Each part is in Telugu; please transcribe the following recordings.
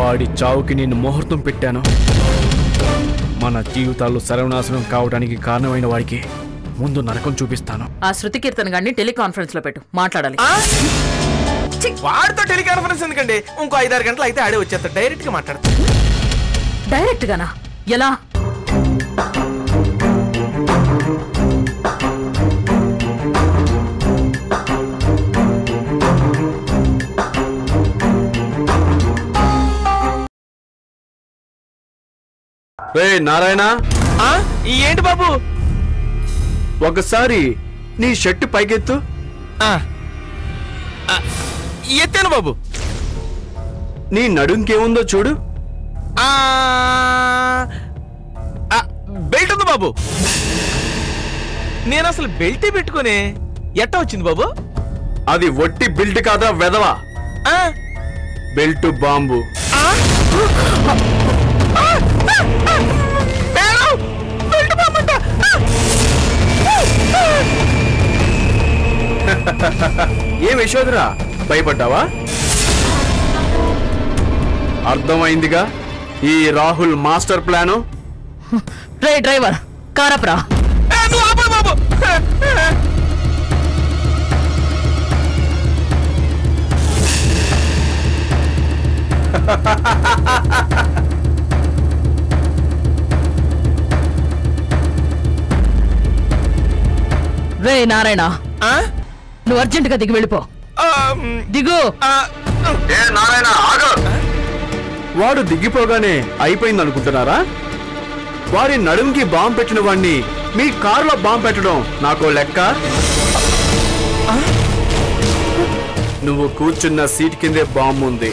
వాడి చావుకి నేను ముహూర్తం పెట్టాను. మన జీవితాల్లో సర్వనాశనం కావడానికి కారణమైన వాడికి ముందు నరకం చూపిస్తాను. ఆ శృతి కీర్తన గారిని టెలికాన్ఫరెన్స్ లో పెట్టు, మాట్లాడాలి. వాడితో టెలికాన్ఫరెన్స్ ఎందుకండి? ఇంకో 5-6 గంటలు అయితే ఆడే వచ్చేస్తా, డైరెక్ట్ గా మాట్లాడతా. డైరెక్ట్ గానా? ఎలా? నారాయణ, ఏంటి బాబు? ఒకసారి నీ షర్టు పైకెత్తు. ఎత్తాను బాబు. నీ నడుంకేముందో చూడు. బెల్ట్ ఉంది బాబు. నేను అసలు బెల్టే పెట్టుకునే ఎట్టా వచ్చింది బాబు? అది ఒట్టి బెల్ట్ కాదా వెదవా? Belt bomb. ఏం యశోదరా, భయపడ్డావా? అర్థమైందిగా ఈ రాహుల్ మాస్టర్ ప్లాను. రే డ్రైవర్, కారప్రా. బాబు రే నారాయణ, నువ్వు అర్జెంట్ గా దిగి వెళ్ళిపో. దిగు. నారాయణ ఆగు. వాడు దిగిపోగానే అయిపోయింది అనుకుంటున్నారా? వారి నడుంకి బాంబు పెట్టిన వాడిని మీ కారులో బాంబు పెట్టడం నాకో లెక్క. నువ్వు కూర్చున్న సీట్ కిందే బాంబు ఉంది.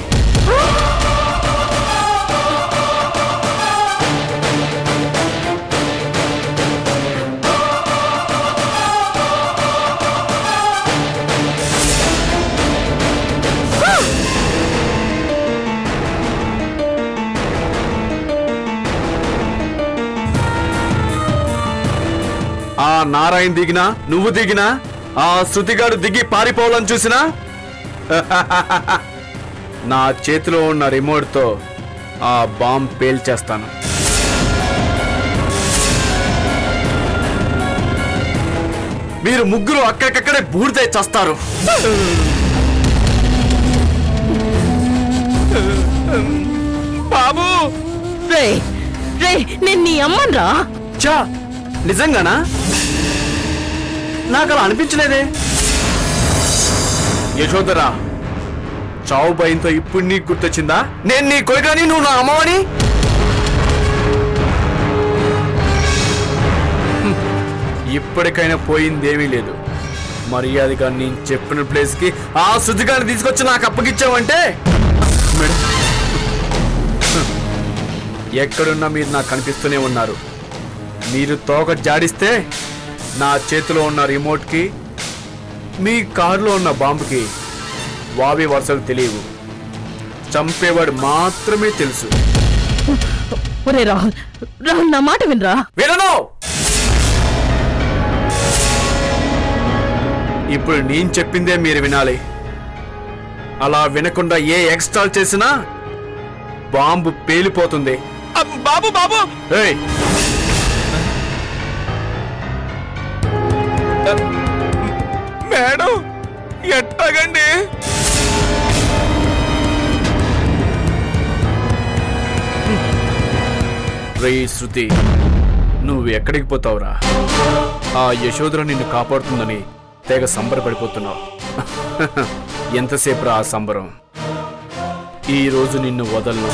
ఆ నారాయణ దిగినా, నువ్వు దిగినా, ఆ శృతిగాడు దిగి పారిపోవాలని చూసినా నా చేతిలో ఉన్న రిమోట్ తో ఆ బాంబ్ పేల్చేస్తాను. మీరు ముగ్గురు అక్కడికక్కడే బూడిదై చస్తారు. బాబు. రే రే, నేను నీ అమ్మన్రా. చా, నిజంగానా? నాకు అలా అనిపించలేదే. యశోదరా, చావు భయంతో ఇప్పుడు నీకు గుర్తొచ్చిందా నేను నీ కొడుకని, నువ్వు నా అమ్మవని? ఇప్పటికైనా పోయిందేమీ లేదు. మర్యాదగా నేను చెప్పిన ప్లేస్ కి ఆ శుద్ధిగాన్ని తీసుకొచ్చి నాకు అప్పగిచ్చావంటే ఎక్కడున్నా మీరు నాకు కనిపిస్తూనే ఉన్నారు. మీరు తోక జాడిస్తే నా చేతిలో ఉన్న రిమోట్ కి, మీ కారులో ఉన్న బాంబుకి వావి వరుసలు తెలియవు. చంపేవాడు మాత్రమే తెలుసు. ఒరే రాహుల్, రాహుల్ నా మాట వినరా. వినను. ఇప్పుడు నేను చెప్పిందే మీరు వినాలి. అలా వినకుండా ఏ ఎక్స్ట్రాల్ చేసినా బాంబు పేలిపోతుంది. బాబు బాబు. ఏయ్, మేడం ఎట్టగండి? రే శృతి, నువ్వు ఎక్కడికి పోతావురా? ఆ యశోదర నిన్ను కాపాడుతుందని తెగ సంబరపడిపోతున్నావు. ఎంతసేపు రా ఆ సంబరం? ఈ రోజు నిన్ను వదలను.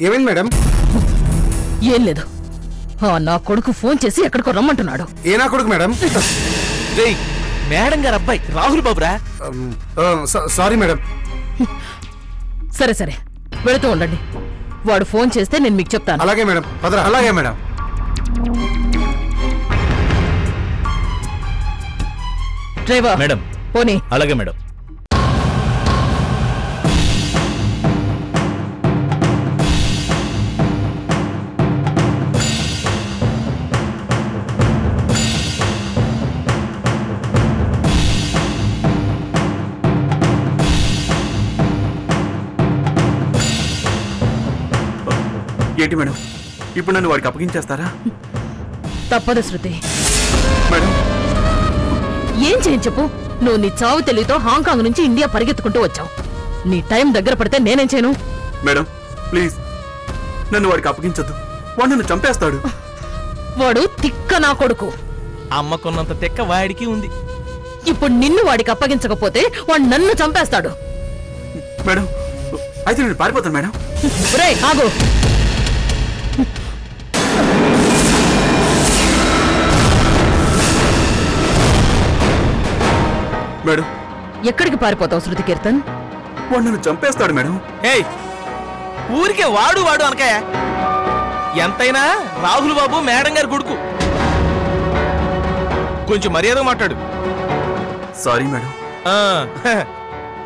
ఏమైంది మేడం? ఏం లేదు, నా కొడుకు ఫోన్ చేసి ఎక్కడికో రమ్మంటున్నాడు. ఏ నా కొడుకు మేడం? మేడం గారు అబ్బాయి రాహుల్ బాబురా. Sorry madam. సరే సరే, వెళుతూ ఉండండి. వాడు ఫోన్ చేస్తే నేను మీకు చెప్తాను. అలాగే మేడం, పదరా. అలాగే మేడం. Driver madam. పోనీ. అలాగే మేడం. ఏంటి మేడం ఇప్పుడు నన్ను వాడికి అప్పగించేస్తారా? తప్పదు శృతి. మేడం ఏం చేయని చెప్పు. నువ్వు నీ చావు తెలివితో హాంకాంగ్ నుంచి ఇండియా పరిగెత్తుకుంటూ వచ్చావు. నీ టైం దగ్గర పడితే నేనేం చేయను? మేడం ప్లీజ్ నన్ను వాడికి అప్పగించొద్దు. వాడు నన్ను చంపేస్తాడు. వాడు తిక్క నా కొడుకు. అమ్మకున్నంత తెక్క వాడికి ఉంది. ఇప్పుడు నిన్ను వాడికి అప్పగించకపోతే వాడు నన్ను చంపేస్తాడు. మేడం అయితే నేను పారిపోతాను మేడం. ఒరేయ్ ఆగు. మేడం ఎక్కడికి పారిపోతావు శృతి కీర్తన్? వాడు నన్ను చంపేస్తాడు మేడం. ఏయ్ ఊరికే వాడు అనకాయ. ఎంతైనా రాహుల్ బాబు మేడం గారి కొడుకు. కొంచెం మర్యాద మాట్లాడు. Sorry madam.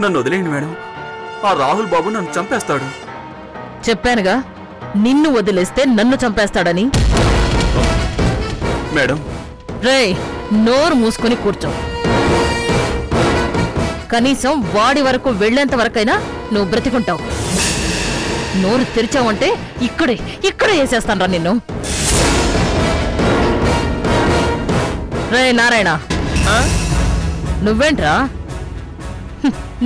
నన్ను వదిలేయండి మేడం. ఆ రాహుల్ బాబు నన్ను చంపేస్తాడు. చెప్పానుగా నిన్ను వదిలేస్తే నన్ను చంపేస్తాడని. మేడం రేయ్ నోరు మూసుకొని కూర్చో. కనీసం వాడి వరకు వెళ్లేంత వరకైనా నువ్వు బ్రతికుంటావు. నోరు తెరిచావంటే ఇక్కడే వేసేస్తాను రా నిన్ను. రే నారాయణ నువ్వేంట్రా?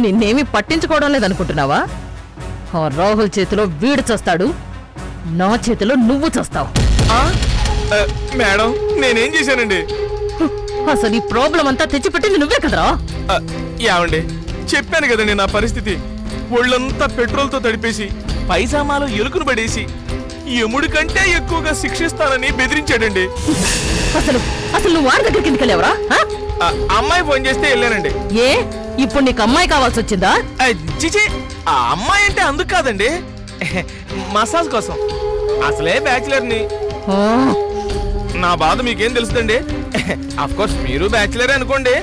నిన్నేమీ పట్టించుకోవడం లేదనుకుంటున్నావా? ఆ రాహుల్ చేతిలో వీడు చస్తాడు, నా చేతిలో నువ్వు చస్తావు. మేడం నేనేం చేశానండి? అసలు ఈ ప్రాబ్లం అంతా తెచ్చిపెట్టింది నువ్వే కదరా. ఏమండి చెప్పాను కదండి నా పరిస్థితి. ఒళ్ళంతా పెట్రోల్ తో తడిపేసి పైజామాలో ఎలుకను పడేసి యముడి కంటే ఎక్కువగా శిక్షిస్తానని బెదిరించాడండి. అసలు నువ్వు వాడి దగ్గరికి ఎందుకెళ్ళావరా? అమ్మాయి ఫోన్ చేస్తే వెళ్ళానండి. ఏ ఇప్పుడు నీకు అమ్మాయి కావాల్సి వచ్చిందా? చిచి ఆ అమ్మాయి అంటే అందుకు కాదండి, మసాజ్ కోసం. అసలే బ్యాచిలర్ని. నా బాధ మీకేం తెలుస్తుందండి? అఫ్ కోర్స్ మీరు బ్యాచిలరే అనుకోండి,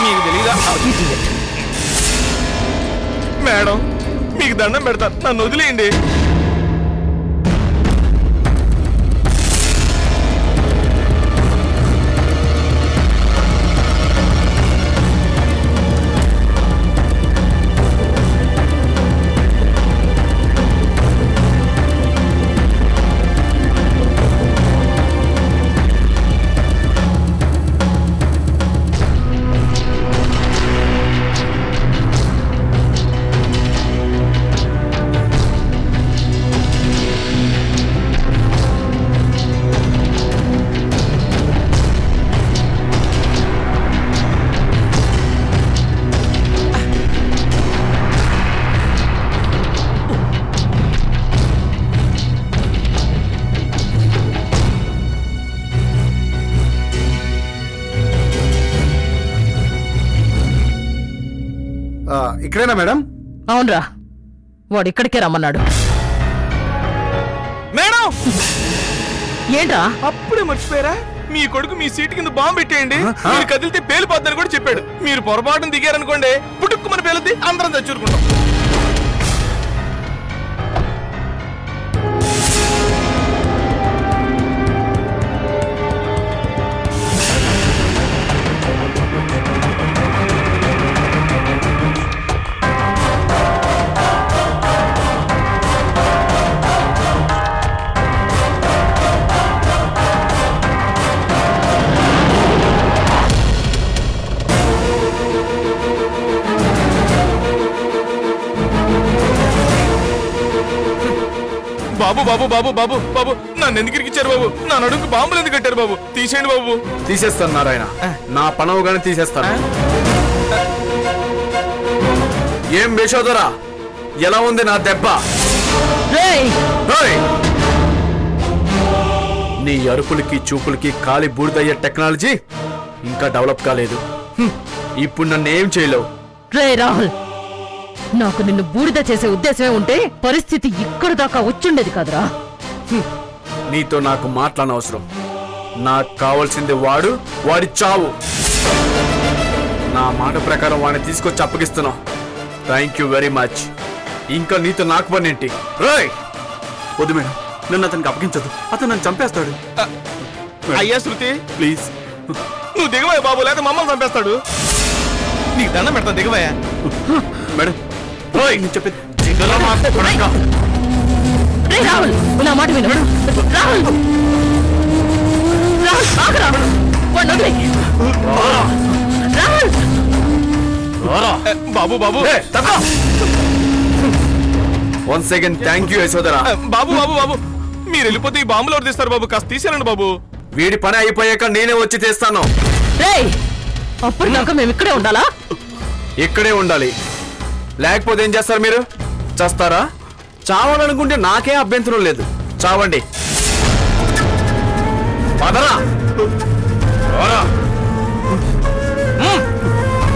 మీకు తెలీదా? మేడం మీకు దండం పెడతాను, నన్ను వదిలేయండి. ఇక్కడేనా మేడం? అవునరా, వాడు ఇక్కడికే రమ్మన్నాడు. మేడం ఏంట్రా అప్పుడే మర్చిపోయారా? మీ కొడుకు మీ సీటు కింద బాంబు పెట్టేయండి, మీరు కదిలితే పేలిపోద్దని కూడా చెప్పాడు. మీరు పొరపాటును దిగారనుకోండి, పుట్టుక్కుమని పేలుద్ది, అందరం తెచ్చుకుంటాం. బాబు బాబు బాబు బాబు బాబు నన్ను ఎందుకు ఇరికిచ్చారు బాబు? నా నడుకు బాంబులు ఎందుకు కట్టారు బాబు? తీసేయండి బాబు. తీసేస్తాను నారాయణ, నా పనవుగానే తీసేస్తాను. ఏం బేషోదరా, ఎలా ఉంది నా దెబ్బ? నీ అరుపులకి చూపులకి కాలి బూడిదయ్యే టెక్నాలజీ ఇంకా డెవలప్ కాలేదు. ఇప్పుడు నన్ను ఏం చేయలేవు. రే రాహుల్, నాకు నిన్ను బూడిద చేసే ఉద్దేశమే ఉంటే పరిస్థితి ఇక్కడ దాకా వచ్చుండేది కాదురా. నీతో నాకు మాట్లాడనవసరం. నాకు కావాల్సింది వాడి చావు. నా మాట ప్రకారం వాడిని తీసుకొచ్చి అప్పగిస్తున్నావు. Thank you very much. ఇంకా నీతో నాకు పని ఏంటి? రాయ్ వద్దు మేడం, నన్ను అతనికి అప్పగించదు, అతను నన్ను చంపేస్తాడు. అయ్యా శృతి ప్లీజ్ నువ్వు దిగవయ్య బాబు, లేదా మమ్మల్ని చంపేస్తాడు. నీకు దండం పెడతాను, దిగవయ్యా. మేడం చెప్పేది రే రాహుల్, నా మాట విను. రాహుల్, రాహుల్ ఆగరా, వాడిని వదిలేయ్. రాహుల్, బాబు బాబు once again thank you Yashodhara. బాబు బాబు బాబు మీరు వెళ్ళిపోతే ఈ బాంబులు ఎవరు తీస్తారు బాబు? కాస్త తీసేరండి బాబు. వీడి పని అయిపోయాక నేనే వచ్చి తెస్తాను. రేయ్, అప్పటిదాకా మేము ఇక్కడే ఉండాలా? ఇక్కడే ఉండాలి, లేకపోతే ఏం చేస్తారు మీరు? చేస్తారా? చావాలనుకుంటే నాకే అభ్యంతరం లేదు, చావండి. పదరా.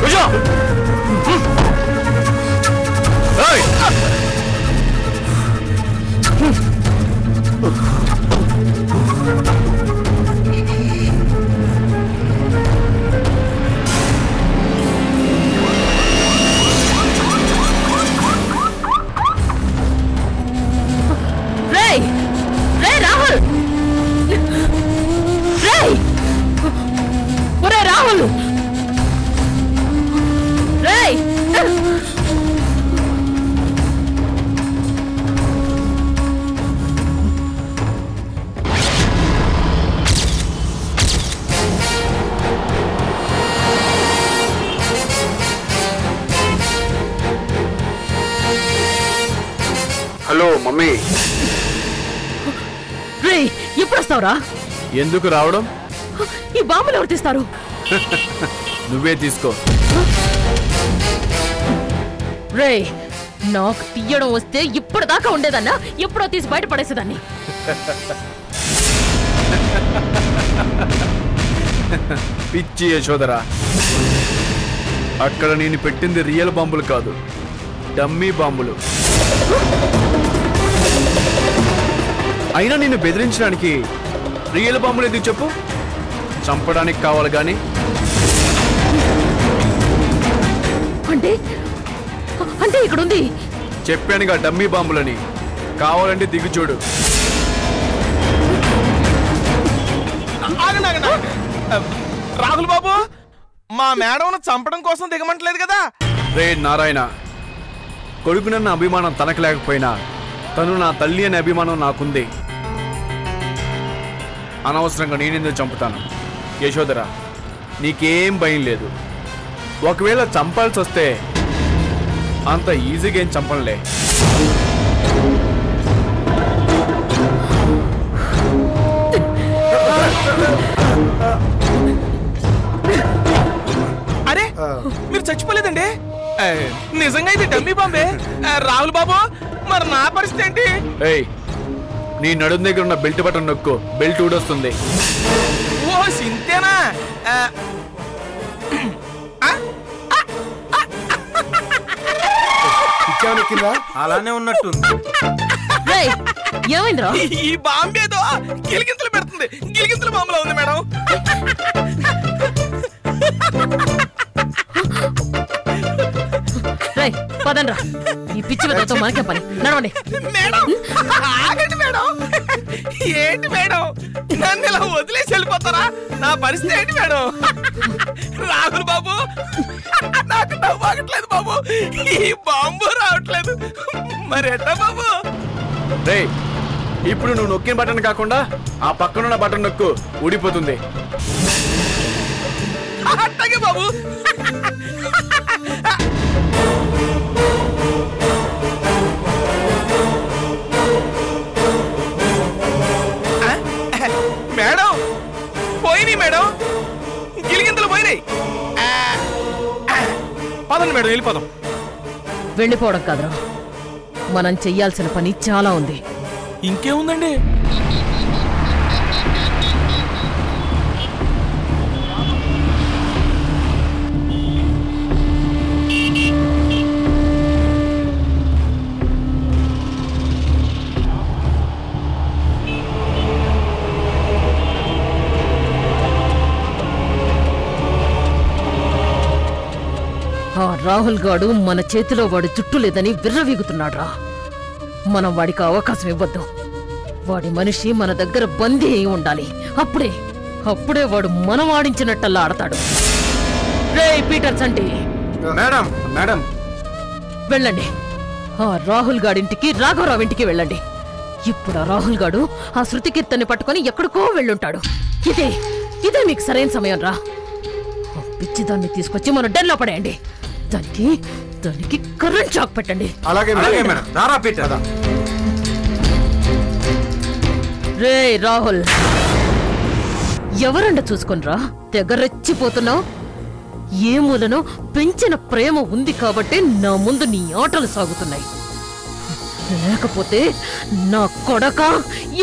కూర్చో. ఏయ్! రేయ్, రే రాహుల్, రేయ్, ఒరే రాహుల్, రేయ్. Hello mummy. రేయ్, ఎప్పుడు వస్తావురా? ఎందుకు రావడం? ఈ బాంబులు ఎవరు తీస్తారు? నువ్వే తీసుకో. రేయ్, నాకు తీయడం వస్తే ఇప్పటిదాకా ఉండేదన్నా, ఎప్పుడో తీసి బయట పడేసేదాన్ని. పిచ్చి యశోదరా, అక్కడ నేను పెట్టింది రియల్ బాంబులు కాదు, డమ్మీ బాంబులు. అయినా నిన్ను బెదిరించడానికి రియల్ బాంబులు ఎందుకు చెప్పు? చంపడానికి కావాలి గాని. అంటే అంటే ఇక్కడ ఉంది. చెప్పానుగా డమ్మీ బాంబులని, కావాలంటే దిగు చూడు. రాహుల్ బాబు, మా మేడం చంపడం కోసం దిగమంటలేదు కదా? రే నారాయణ, కొడుకునన్న అభిమానం తనకు లేకపోయినా తను నా తల్లి అనే అభిమానం నాకుంది. అనవసరంగా నేనెందుకు చంపుతాను? యశోదరా, నీకేం భయం లేదు. ఒకవేళ చంపాల్సి వస్తే అంత ఈజీగా ఏం చంపనులే. అరే, మీరు చచ్చిపోలేదండి? నిజంగా ఇది డమ్మీ బాంబే. రాహుల్ బాబు, మరి నా పరిస్థితి ఏంటి? ఏయ్, నీ నడుం దగ్గర ఉన్న బెల్ట్ బటన్ నొక్కు, బెల్ట్ ఊడొస్తుంది. ఓ సింతేనా? అలానే ఉన్నట్టుంది. రేయ్, ఏమైందిరా? ఈ బాంబేదో గిలిగింతలు పెడుతుంది. గిలిగింతల బాంబులా ఉంది మేడం. రేయ్, పదండ్రా, ఈ పిచ్చి వెతతో మనకే పని. నడవండి. మేడం, ఆగండి మేడం. ఏంటి మేడం, నన్ను ఇలా వదిలేసి వెళ్ళిపోతారా? నా పరిస్థితి ఏంటి మేడం? రాహుల్ బాబు, నాకు నవ్వు ఆగట్లేదు బాబు. ఈ బాంబు రావట్లేదు, మరి ఎట్టా బాబు? రేయ్, ఇప్పుడు నువ్వు నొక్కిన బటన్ కాకుండా ఆ పక్కనున్న బటన్ నొక్కు, ఊడిపోతుంది. అట్టగే బాబు. మేడం, పోయినాయి మేడం, గిలిగింతలు పోయినాయి. పదండి మేడం, వెళ్ళిపోదాం. వెళ్ళిపోవడం కాదురా, మనం చెయ్యాల్సిన పని చాలా ఉంది. ఇంకేముందండి? ఆ రాహుల్ గాడు మన చేతిలో వాడి చుట్టూ లేదని విర్రవీగుతున్నాడ్రా. మనం వాడికి అవకాశం ఇవ్వద్దు. వాడి మనిషి మన దగ్గర బందీ అయి ఉండాలి. అప్పుడే వాడు మనం ఆడించినట్టల్లా ఆడతాడు. రే పీటర్స్ అంటే మేడం, మేడం వెళ్ళండి. ఆ రాహుల్ గాడింటికి, రాఘవరావు ఇంటికి వెళ్ళండి. ఇప్పుడు ఆ రాహుల్ గాడు ఆ శృతి కీర్తన్ని పట్టుకొని ఎక్కడికో వెళ్ళుంటాడు. ఇదే మీకు సరైన సమయం రా. ఆ పిచ్చిదాన్ని తీసుకొచ్చి మన డెల్లో పడేయండి. దానికి కరెంట్ షాక్ పెట్టండి. అలాగే మేడం. రారా పీటర్. రే రాహుల్, ఎవరండ చూసుకునిరా తెగ రెచ్చిపోతున్నావు? ఏ మూలనో పెంచిన ప్రేమ ఉంది కాబట్టి నా ముందు నీ ఆటలు సాగుతున్నాయి. లేకపోతే నా కొడక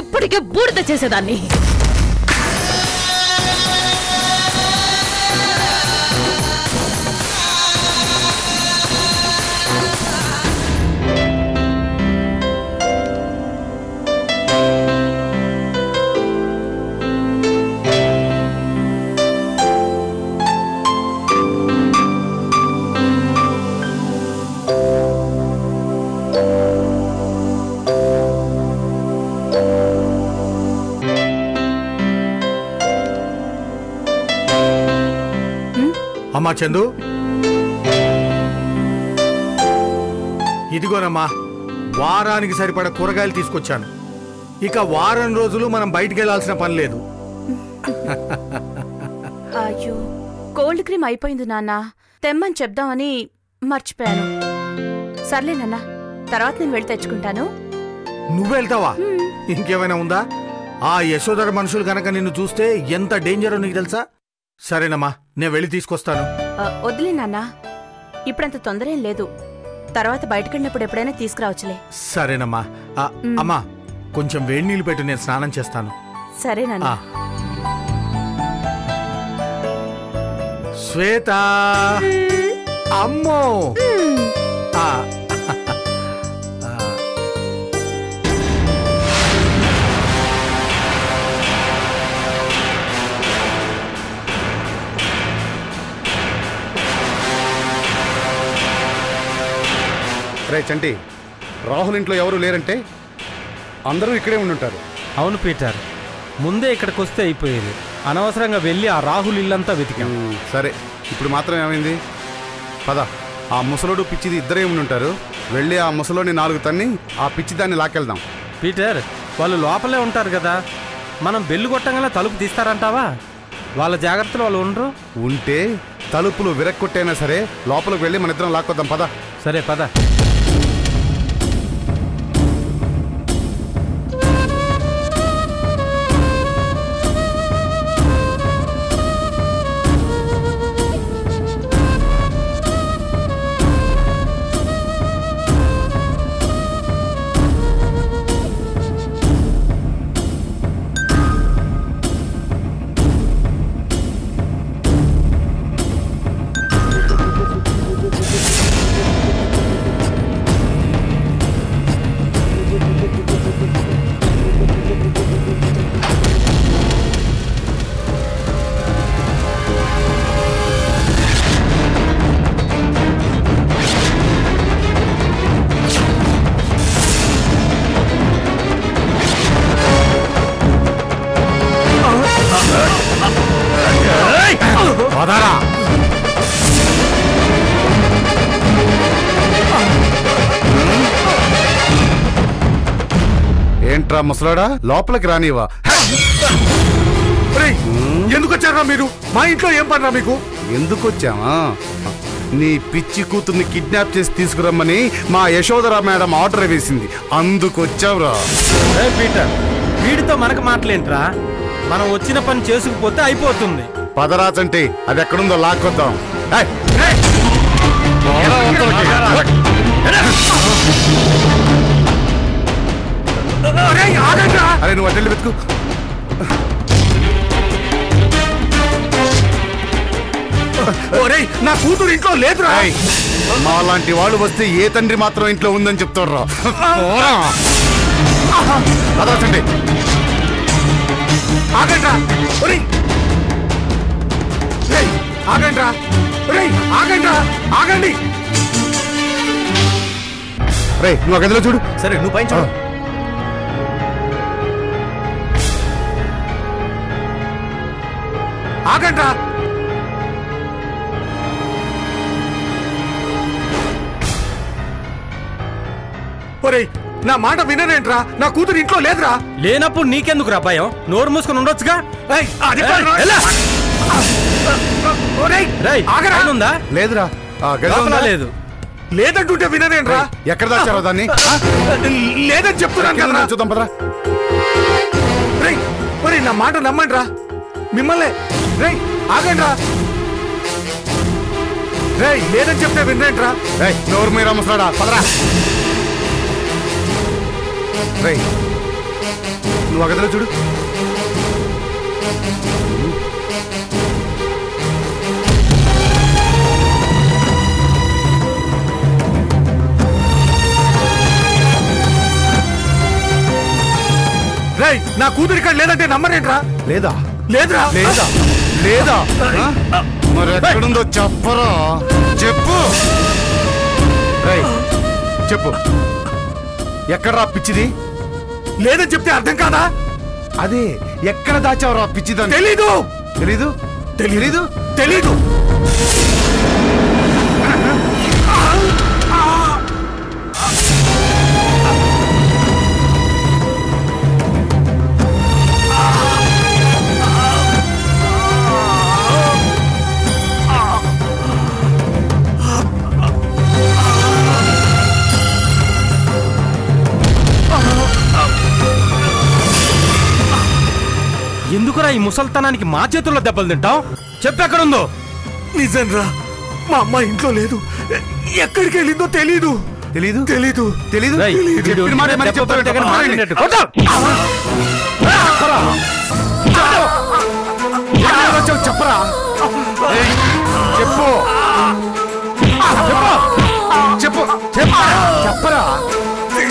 ఇప్పటికే బూడిద చేసేదాన్ని. అమ్మా చందు, ఇదిగోనమ్మా వారానికి సరిపడ కూరగాయలు తీసుకొచ్చాను. ఇక వారం రోజులు మనం బయటికి వెళ్లాల్సిన పని లేదు. అయ్యో, కోల్డ్ క్రీమ్ అయిపోయింది నాన్న, తెమ్మని చెప్దామని మర్చిపోయాను. సర్లే నాన్న, తర్వాత నేను వెళ్ళి తెచ్చుకుంటాను. నువ్వు వెళ్తావా? ఇంకేమైనా ఉందా? ఆ యశోధర మనుషులు కనుక నిన్ను చూస్తే ఎంత డేంజరో నీకు తెలుసా? సరేనమ్మా, నేను వెళ్ళి తీసుకొస్తాను. వద్దులే నాన్న, ఇప్పుడంత తొందర ఏం లేదు. తర్వాత బయటకెళ్ళినప్పుడు ఎప్పుడైనా తీసుకురావచ్చులే. సరేనమ్మా. అమ్మా, కొంచెం వేడి నీళ్ళు పెట్టు, నేను స్నానం చేస్తాను. సరే నాన్న. శ్వేత, అమ్మో. రే చంటి, రాహుల్ ఇంట్లో ఎవరు లేరంటే అందరూ ఇక్కడే ఉండుంటారు. అవును పీటర్, ముందే ఇక్కడికి వస్తే అయిపోయేది. అనవసరంగా వెళ్ళి ఆ రాహుల్ ఇల్లంతా వెతికాం. సరే, ఇప్పుడు మాత్రం ఏమైంది? పద, ఆ ముసలోడు పిచ్చిది ఇద్దరే ఉండుంటారు. వెళ్ళి ఆ ముసలోని 4 తన్ని ఆ పిచ్చిదాన్ని లాక్కెళ్దాం. పీటర్, వాళ్ళు లోపలే ఉంటారు కదా, మనం బెల్లు కొట్టంగానే తలుపు తీస్తారంటావా? వాళ్ళ జాగ్రత్తలు వాళ్ళు ఉండరు. ఉంటే తలుపులు విరక్కొట్టైనా సరే లోపలికి వెళ్ళి మన ఇద్దరం లాక్కొద్దాం. పద. సరే పద. ఏంట్రా ముసలాడా, లోపలికి రానివా? ఎందుకు వచ్చారా మీరు? మా ఇంట్లో ఏం పడరా మీకు? ఎందుకు వచ్చావా? నీ పిచ్చి కూతుర్ని కిడ్నాప్ చేసి తీసుకురమ్మని మా యశోధరా మేడం ఆర్డర్ వేసింది, అందుకు వచ్చావురా. పీటర్, వీడితో మనకు మాటలేంట్రా? మనం వచ్చిన పని చేసుకుపోతే అయిపోతుంది. పదరాచంటే అది ఎక్కడుందో లాక్కొద్దాం. అరే నువ్వు అటెండ్ వెతుకు. నా కూతురు ఇంట్లో లేదురా. మా లాంటి వాళ్ళు వస్తే ఏ తండ్రి మాత్రం ఇంట్లో ఉందని చెప్తారు. పదరాచండి. ఆగండ్రా, ఆగండ్రా, ఆగండ్రా, ఆగండి. రే నువ్వు ఆ గదిలో చూడు. సరే, నువ్వు పైన చూడు. ఆగండ్రా. ఒరేయ్, నా మాట వినరేంట్రా? నా కూతురు ఇంట్లో లేదురా. లేనప్పుడు నీకెందుకురా భయం? నోరు మూసుకొని ఉండొచ్చుగా. ఏయ్, అది కాదురా. ఒరేయ్, రేయ్, ఆగరా. పైన ఉందా? లేదురా లోపల లేదు. లేదంటుంటే వినరేంట్రా? ఎక్కడ దాచారో దాన్ని? లేదని చెప్తున్నాను కదా. చూద్దాం పదరా. రేయ్, ఒరేయ్, నా మాట నమ్మండి రా. మిమ్మల్ని రేయ్ ఆగండి రా. రేయ్, లేదని చెప్తే వినరేంట్రా? నోరు మీరు అమ్మస్తాడా? పదరా. రేయ్, నువ్వు ఆ గదిలో చూడు. రేయ్, నా కూతురు ఇక్కడ లేదంటే నమ్మరేంట్రా? లేదా లేదురా. లేదా లేదా మరి ఎక్కడుందో చెప్పరా? చెప్పు. రేయ్, చెప్పు. ఎక్కడరా పిచ్చిది? లేదని చెప్తే అర్థం కాదా? అదే, ఎక్కడ దాచావురా పిచ్చిదని? తెలీదు. తెలీదు? తెలీదు. తెలీదు. ఎందుకురా ఈ ముసల్తనానికి మా చేతుల్లో దెబ్బలు తింటావు? చెప్పెక్కడుందో. నిజంరా, మా అమ్మ ఇంట్లో లేదు. ఎక్కడికి వెళ్ళిందో తెలీదు. తెలీదు? తెలీదు. తెలీదు? రేయ్, చెప్పిన వీడు మాట మరి దెబ్బ చెప్తాడు. కొట్టే కానీ మాట్లాడినట్టు. కొట్టు. ఎక్కడ దాచావు చెప్పరా? ఏయ్, చెప్పు. చెప్పు. చెప్పు. చెప్పరా?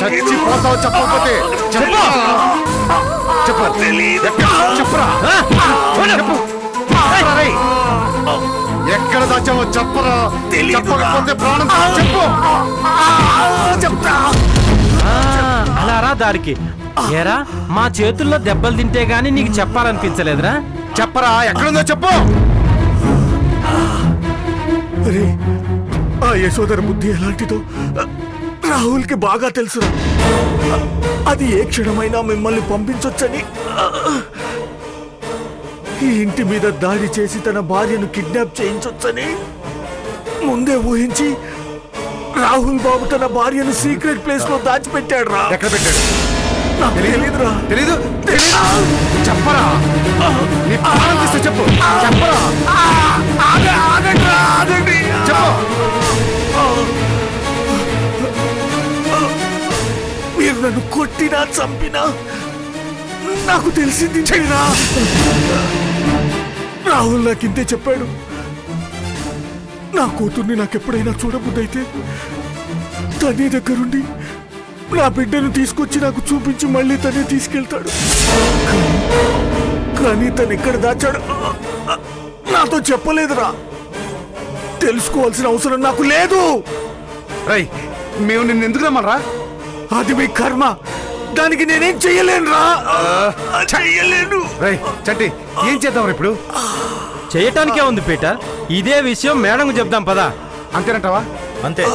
చచ్చిపోతావు చెప్పకపోతే. చెప్పు. చెప్పు. చెప్పరా? చెప్పు. రేయ్, ఎక్కడ దాచావో చెప్పరా? చెప్పకపోతే ప్రాణం చెప్పు. చెప్తా. అలా రా దారికి. ఏరా, మా చేతుల్లో దెబ్బలు తింటే గానీ నీకు చెప్పాలనిపించలేదురా? చెప్పరా? ఎక్కడుందో చెప్పు. అరే, ఆ యశోదర బుద్ధి ఎలాంటిదో రాహుల్కి బాగా తెలుసురా. అది ఏ క్షణమైనా మిమ్మల్ని పంపించొచ్చని, ఈ ఇంటి మీద దాడి చేసి తన భార్యను కిడ్నాప్ చేయించొచ్చని ముందే ఊహించి రాహుల్ బాబు తన భార్యను సీక్రెట్ ప్లేస్ లో దాచిపెట్టాడు రా. ఎక్కడ పెట్టాడు? నాకు తెలీదురా. తెలీదు? చెప్పరా? నీ ప్రాణం తీస్తే చెప్పు. చెప్పరా? ఆగండి. చెప్పు. మీరు నన్ను కొట్టినా చంపినా నాకు తెలిసింది చెయ్యరా. రాహుల్ నాకింతే చెప్పాడు. నా కూతుర్ని నాకెప్పుడైనా చూడబుద్దైతే తనే దగ్గరుండి నా బిడ్డను తీసుకొచ్చి నాకు చూపించి మళ్ళీ తనే తీసుకెళ్తాడు. కానీ తను ఎక్కడ దాచాడు నాతో చెప్పలేదురా. తెలుసుకోవాల్సిన అవసరం నాకు లేదు. రై, మేము నిన్ను ఎందుకు రమ్మరా? అది మీ కర్మ. దానికి నేనేం చెయ్యలేనురా. చెయ్యలేను. రై చట్టి, ఏం చేద్దాం ఇప్పుడు? చేయటానికే ఉంది పీటర్. ఇదే విషయం మేడం చెప్దాం పదా. అంతేనంటావా? అంతే.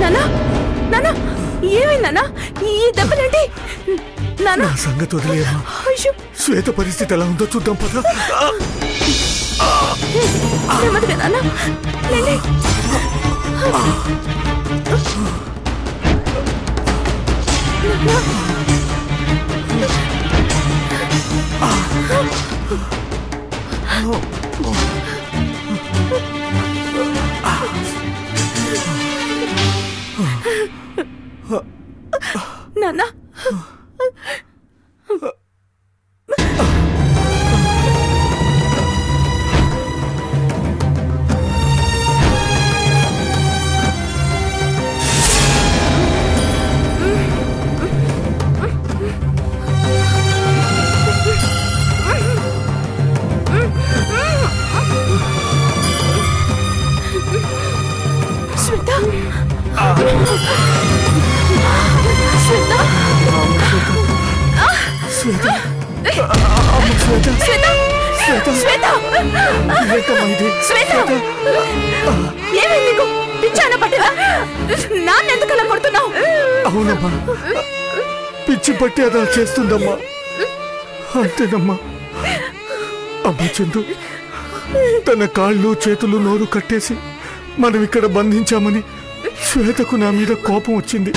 నానా నానా ఏమైంది నానా? ఈ దెబ్బలేంటి నానా? నా సంగతి వదిలేయమ్మా. శ్వేత పరిస్థితి ఎలా ఉందో చూద్దాం పద. నెమ్మదిగా నానా లేండి. నానా అవునమ్మా, పిచ్చి పట్టి అదా చేస్తుందమ్మా. అంతేనమ్మా. అమ్మా చందు తన కాళ్ళు చేతులు నోరు కట్టేసి మనం ఇక్కడ బంధించామని శ్వేతకు నా మీద కోపం వచ్చింది.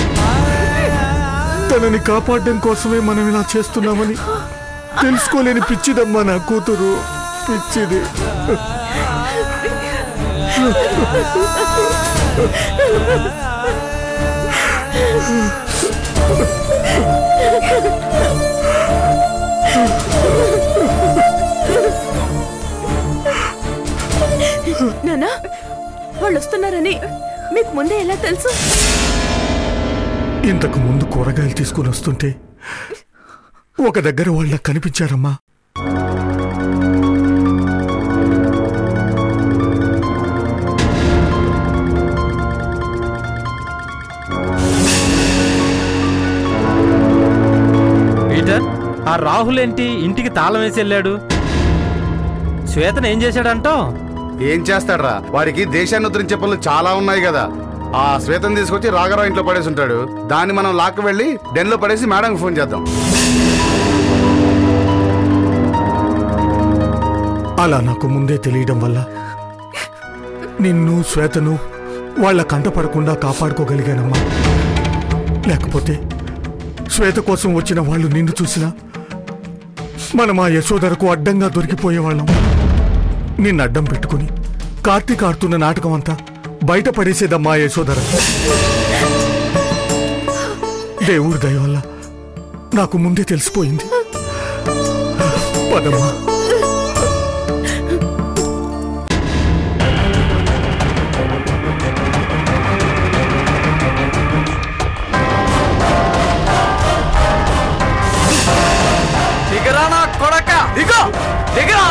తనని కాపాడడం కోసమే మనం ఇలా చేస్తున్నామని తెలుసుకోలేని పిచ్చిదమ్మా నా కూతురు. పిచ్చిది. నానా వాళ్ళు వస్తున్నారని మీకు ముందే ఎలా తెలుసు? ఇంతకు ముందు కూరగాయలు తీసుకుని వస్తుంటే ఒక దగ్గర వాళ్ళ కనిపించారమ్మా. పీటర్, ఆ రాహుల్ ఏంటి ఇంటికి తాళం వేసి వెళ్ళాడు? శ్వేతను ఏం చేశాడంటావు? ఏం చేస్తాడ్రా, వాడికి దేశాన్ని ఉద్ధరించే పనులు చాలా ఉన్నాయి కదా. ఆ శ్వేతను తీసుకొచ్చి రాఘరావు ఇంట్లో పడేసి ఉంటాడు. దాన్ని మనం లాక్కు వెళ్ళి డెన్లో పడేసి మేడంకి ఫోన్ చేద్దాం. అలా నాకు ముందే తెలియడం వల్ల నిన్ను శ్వేతను వాళ్ళ కంట పడకుండా కాపాడుకోగలిగానమ్మా. లేకపోతే శ్వేత కోసం వచ్చిన వాళ్ళు నిన్ను చూసినా మనం ఆ యశోధరకు అడ్డంగా దొరికిపోయేవాళ్ళం. నిన్ను అడ్డం పెట్టుకుని కార్తీక్ ఆడుతున్న నాటకం అంతా బయట పడేసేదమ్మా యశోధర. దేవుడి దయ వల్ల నాకు ముందే తెలిసిపోయింది. పదమ్మా. దిగరా నా కొడక, దిగో దిగరా.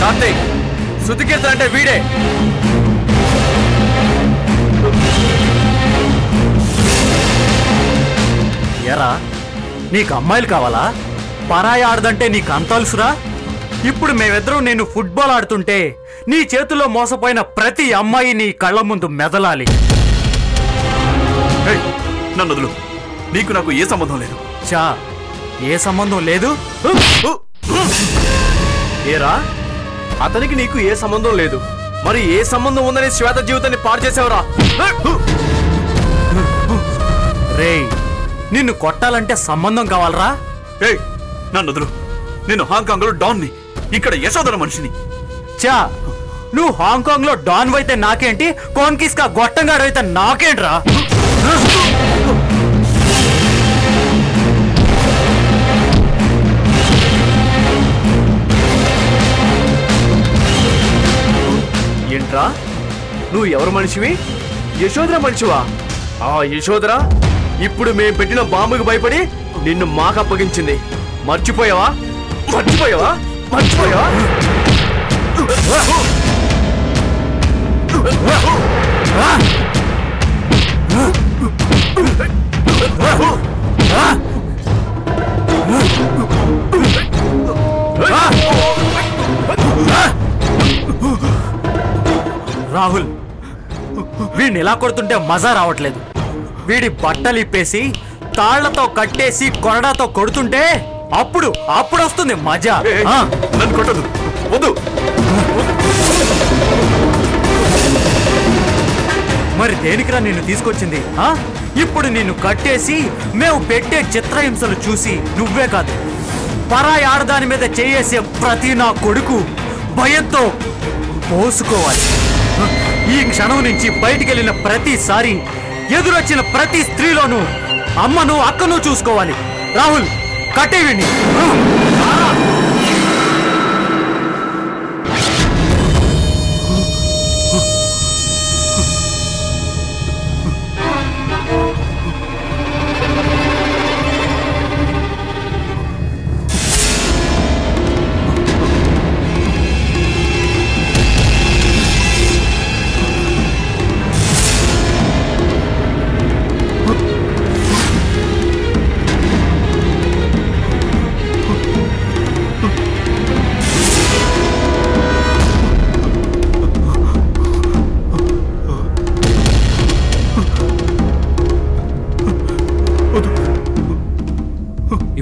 కార్తీక్, శృతికీర్తన అంటే వీడే. ఎరా, నీకు అమ్మాయిలు కావాలా? పరాయి ఆడదంటే నీకు అంతలుసురా? ఇప్పుడు మేమిద్దరం నేను ఫుట్బాల్ ఆడుతుంటే నీ చేతుల్లో మోసపోయిన ప్రతి అమ్మాయి నీ కళ్ళ ముందు మెదలాలి. నన్ను వదులు, నీకు నాకు ఏ సంబంధం లేదు. చా, ఏ సంబంధం లేదు? ఏరా, అతనికి నీకు ఏ సంబంధం లేదు. మరి ఏ సంబంధం ఉందని శ్వేత జీవితాన్ని పాడు చేసావురా? రేయ్, నిన్ను కొట్టాలంటే సంబంధం కావాలరా? ఏయ్, నన్ను వదులు. నేను హాంకాంగ్ లో డాన్ని, ఇక్కడ యశోదర మనిషిని. చా, నువ్వు హాంకాంగ్ లో డాన్ అయితే నాకేంటి, కోన్కిస్కా గొట్టంగాడు అయితే నాకేంట్రా? ఏంట్రా, నువ్వు ఎవరు మనిషివి? యశోదర మనిషివా? ఆ యశోదర ఇప్పుడు మేం పెట్టిన బాంబుకి భయపడి నిన్ను మాకు అప్పగించింది. మర్చిపోయావా? మర్చిపోయావా? మర్చిపోయావా? రాహుల్, వీడిని ఎలా కొడుతుంటే మజా రావట్లేదు. వీడి బట్టలు ఇప్పేసి తాళ్లతో కట్టేసి కొరడాతో కొడుతుంటే అప్పుడు వస్తుంది మజా. నన్ను కొట్టదు, వద్దు. మరి దేనికిరా నిన్ను తీసుకొచ్చింది? ఇప్పుడు నిన్ను కట్టేసి మేము పెట్టే చిత్రహింసలు చూసి నువ్వే కాదు, పరాయి ఆడదాని మీద చేయేసే ప్రతి నా కొడుకు భయంతో పోసుకోవాలి. ఈ క్షణం నుంచి బయటికెళ్ళిన ప్రతిసారి ఎదురొచ్చిన ప్రతి స్త్రీలోనూ అమ్మను అక్కను చూసుకోవాలి. రాహుల్, కట్టేవిని.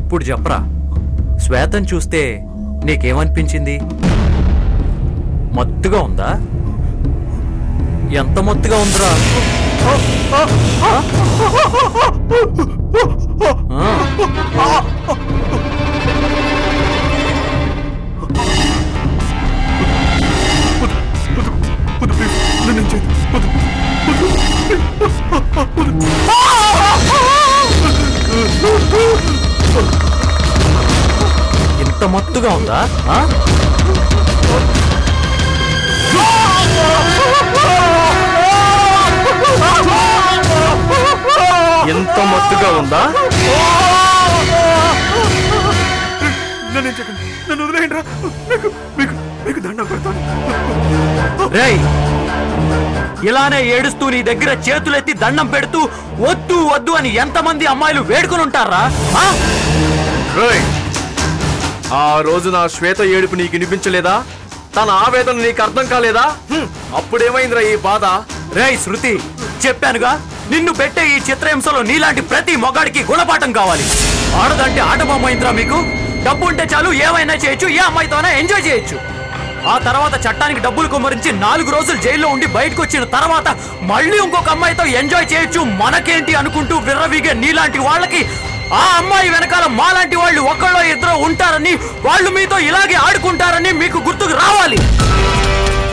ఇప్పుడు చెప్పరా, శ్వేతం చూస్తే నీకేమనిపించింది? మత్తుగా ఉందా? ఎంత మత్తుగా ఉందిరా? ఇంత మత్తుగా ఉందా? ఎంత మత్తుగా ఉందా? నన్ను వదిలేయండిరా, మీకు దండం పెడతాను. రేయ్, ఇలానే ఏడుస్తూ నీ దగ్గర చేతులెత్తి దండం పెడుతూ వద్దు వద్దు అని ఎంతమంది అమ్మాయిలు వేడుకుని ఉంటారా? ఆ రోజు నా శ్వేత ఏడుపు నీకు వినిపించలేదా? తన ఆవేదన నీకు అర్థం కాలేదా? అప్పుడేమైందిరా ఈ బాధ? రేయ్ శృతి, చెప్పానుగా, నిన్ను పెట్టే ఈ చిత్రహింసలో నీలాంటి ప్రతి మొగాడికి గుణపాఠం కావాలి. ఆడదంటే ఆటబొమ్మైందిరా మీకు. డబ్బు ఉంటే చాలు, ఏమైనా చేయొచ్చు, ఏ అమ్మాయితోనే ఎంజాయ్ చేయొచ్చు. ఆ తర్వాత చట్టానికి డబ్బులు కుమ్మరించి 4 రోజులు జైల్లో ఉండి బయటకు వచ్చిన తర్వాత మళ్ళీ ఇంకొక అమ్మాయితో ఎంజాయ్ చేయొచ్చు, మనకేంటి అనుకుంటూ విర్రవీగే నీలాంటి వాళ్ళకి ఆ అమ్మాయి వెనకాల మాలాంటి వాళ్ళు ఒకళ్ళో ఇద్దరు ఉంటారని, వాళ్ళు మీతో ఇలాగే ఆడుకుంటారని మీకు గుర్తుకు రావాలి.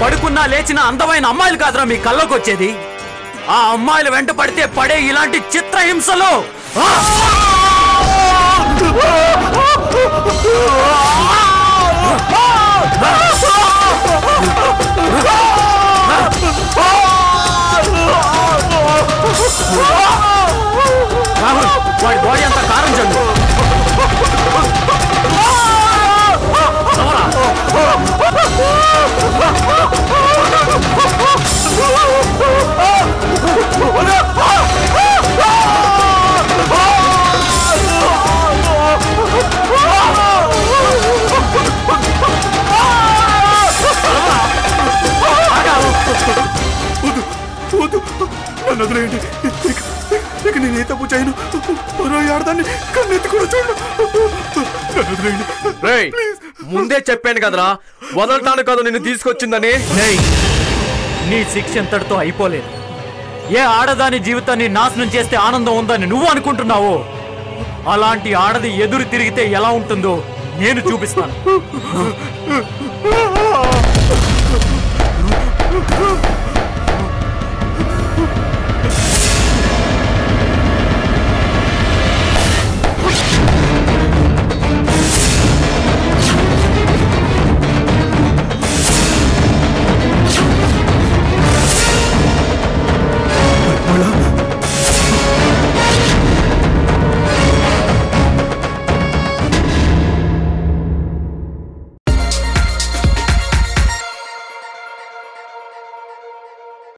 పడుకున్నా లేచిన అందమైన అమ్మాయిలు కాదురా మీ కళ్ళకు వచ్చేది. ఆ అమ్మాయిలు వెంట పడితే పడే ఇలాంటి చిత్రహింసలో వాడి బాడీ అంతా కారం చల్లు. నన్ను వదిలేయండి. ఇక నేను ఏ తప్పు చేయను. ఆడదాన్ని కన్నెత్తి కూడా చూడండి. నన్ను వదిలేయండి. ముందే చెప్పాను కదరా వదలటాను కాదు నిన్ను తీసుకొచ్చిందని. నీ శిక్ష ఎంతటితో అయిపోలేదు. ఏ ఆడదాని జీవితాన్ని నాశనం చేస్తే ఆనందం ఉందని నువ్వు అనుకుంటున్నావో అలాంటి ఆడది ఎదురు తిరిగితే ఎలా ఉంటుందో నేను చూపిస్తాను.